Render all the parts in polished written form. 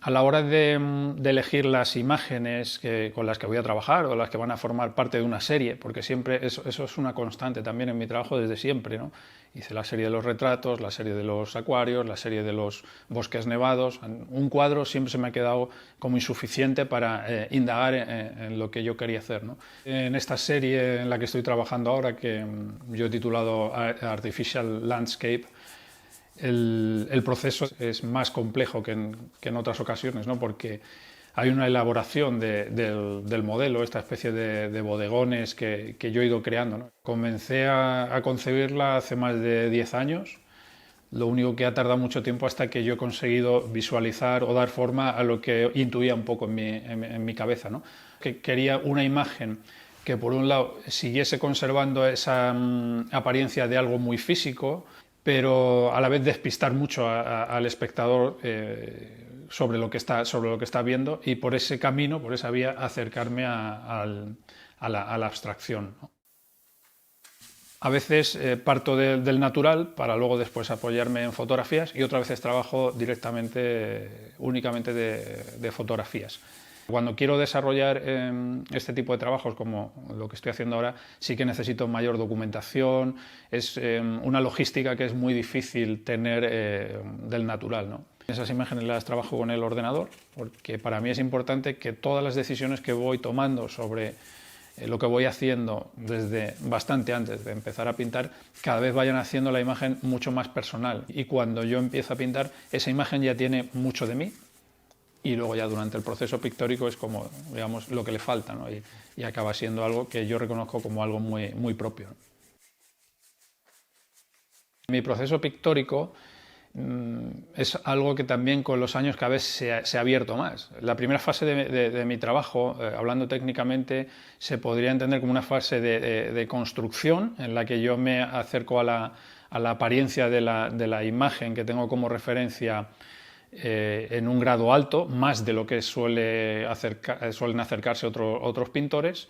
A la hora de elegir las imágenes con las que voy a trabajar o las que van a formar parte de una serie, porque siempre eso es una constante también en mi trabajo desde siempre, ¿no? Hice la serie de los retratos, la serie de los acuarios, la serie de los bosques nevados. Un cuadro siempre se me ha quedado como insuficiente para indagar en lo que yo quería hacer, ¿no? En esta serie en la que estoy trabajando ahora, que yo he titulado Artificial Landscape, el proceso es más complejo que en otras ocasiones, ¿no? Porque hay una elaboración del modelo, esta especie de bodegones que yo he ido creando, ¿no? Comencé a concebirla hace más de 10 años, lo único que ha tardado mucho tiempo hasta que yo he conseguido visualizar o dar forma a lo que intuía un poco en mi cabeza, ¿no? Que quería una imagen que por un lado siguiese conservando esa apariencia de algo muy físico, pero a la vez despistar mucho al espectador sobre lo que está viendo, y por ese camino, por esa vía, acercarme a la abstracción, ¿no? A veces parto del natural para luego después apoyarme en fotografías, y otras veces trabajo directamente, únicamente de fotografías. Cuando quiero desarrollar este tipo de trabajos, como lo que estoy haciendo ahora, sí que necesito mayor documentación. Es una logística que es muy difícil tener del natural, ¿no? Esas imágenes las trabajo con el ordenador, porque para mí es importante que todas las decisiones que voy tomando sobre lo que voy haciendo desde bastante antes de empezar a pintar, cada vez vayan haciendo la imagen mucho más personal. Y cuando yo empiezo a pintar, esa imagen ya tiene mucho de mí, y luego ya durante el proceso pictórico es como, digamos, lo que le falta, ¿no? Y acaba siendo algo que yo reconozco como algo muy, muy propio. Mi proceso pictórico es algo que también con los años cada vez se ha abierto más. La primera fase de mi trabajo, hablando técnicamente, se podría entender como una fase de construcción, en la que yo me acerco a la apariencia de la imagen que tengo como referencia en un grado alto, más de lo que suelen acercarse otros pintores.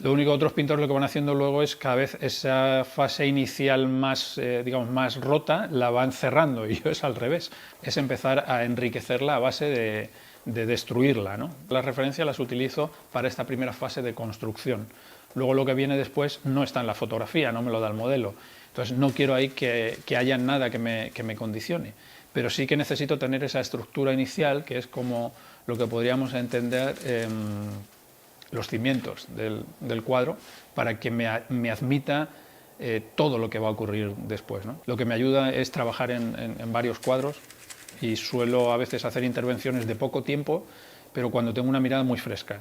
Lo único que otros pintores lo que van haciendo luego es cada vez esa fase inicial más, digamos, más rota la van cerrando, y yo es al revés, es empezar a enriquecerla a base de destruirla, ¿no? Las referencias las utilizo para esta primera fase de construcción. Luego lo que viene después no está en la fotografía, no me lo da el modelo. Entonces no quiero ahí que haya nada que me condicione, pero sí que necesito tener esa estructura inicial, que es como lo que podríamos entender los cimientos del cuadro, para que me admita todo lo que va a ocurrir después, ¿no? Lo que me ayuda es trabajar en varios cuadros, y suelo a veces hacer intervenciones de poco tiempo, pero cuando tengo una mirada muy fresca.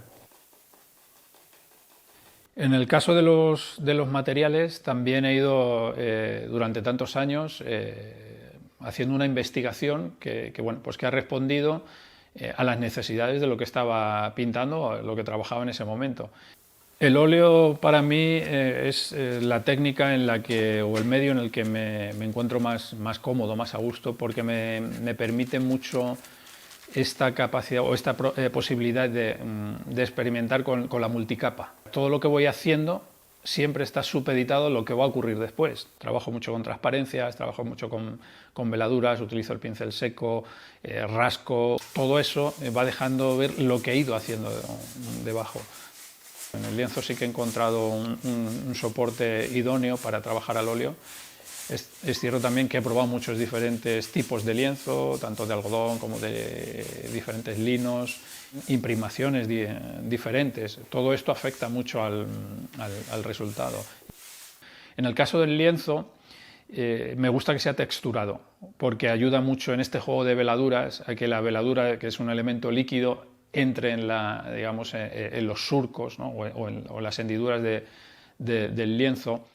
En el caso de los materiales, también he ido durante tantos años haciendo una investigación bueno, pues que ha respondido a las necesidades de lo que estaba pintando, lo que trabajaba en ese momento. El óleo para mí es la técnica en la que, o el medio en el que me encuentro más cómodo, más a gusto, porque me permite mucho esta capacidad o esta posibilidad de experimentar con la multicapa. Todo lo que voy haciendo siempre está supeditado lo que va a ocurrir después. Trabajo mucho con transparencias, trabajo mucho con veladuras, utilizo el pincel seco, rasco, todo eso va dejando ver lo que he ido haciendo debajo. En el lienzo sí que he encontrado un soporte idóneo para trabajar al óleo. Es cierto también que he probado muchos diferentes tipos de lienzo, tanto de algodón como de diferentes linos, imprimaciones diferentes. Todo esto afecta mucho al resultado. En el caso del lienzo, me gusta que sea texturado, porque ayuda mucho en este juego de veladuras a que la veladura, que es un elemento líquido, entre en los surcos, ¿no? o en las hendiduras del lienzo.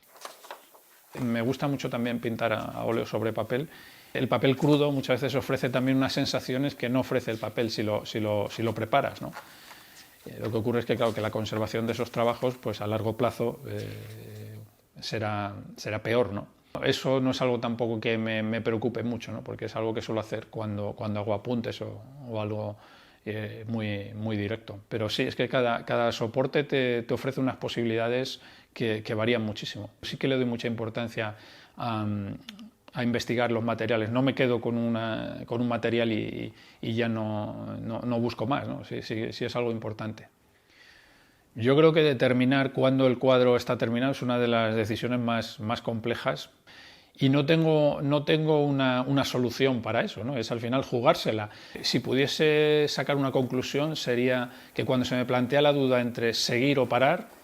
Me gusta mucho también pintar a óleo sobre papel. El papel crudo muchas veces ofrece también unas sensaciones que no ofrece el papel si lo preparas, ¿no? Lo que ocurre es que, claro, que la conservación de esos trabajos, pues a largo plazo será peor, ¿no? Eso no es algo tampoco que me preocupe mucho, ¿no? Porque es algo que suelo hacer cuando hago apuntes o algo muy directo. Pero sí, es que cada soporte te ofrece unas posibilidades que varían muchísimo. Sí que le doy mucha importancia a investigar los materiales. No me quedo con un material y ya no busco más, ¿no? Sí es algo importante. Yo creo que determinar cuándo el cuadro está terminado es una de las decisiones más complejas y no tengo una solución para eso, ¿no? Es al final jugársela. Si pudiese sacar una conclusión sería que cuando se me plantea la duda entre seguir o parar,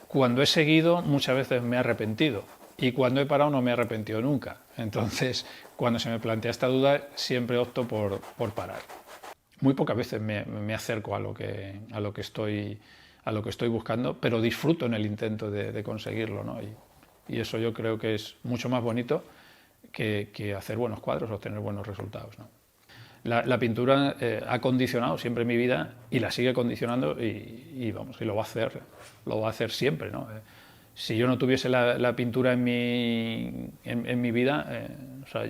cuando he seguido muchas veces me he arrepentido y cuando he parado no me he arrepentido nunca. Entonces, cuando se me plantea esta duda siempre opto por parar. Muy pocas veces me acerco a lo que estoy buscando, pero disfruto en el intento de conseguirlo, ¿no? Y eso yo creo que es mucho más bonito que hacer buenos cuadros o obtener buenos resultados, ¿no? La pintura ha condicionado siempre mi vida y la sigue condicionando y lo va a hacer siempre, ¿no? Si yo no tuviese la pintura en mi vida, o sea,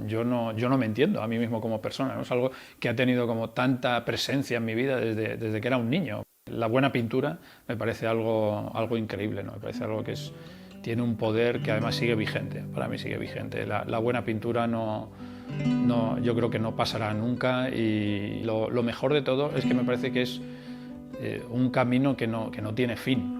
yo no me entiendo a mí mismo como persona, ¿no? Es algo que ha tenido como tanta presencia en mi vida desde que era un niño. La buena pintura me parece algo increíble, ¿no? Me parece algo que tiene un poder que además sigue vigente, para mí sigue vigente. La buena pintura yo creo que no pasará nunca y lo mejor de todo es que me parece que es un camino que no tiene fin.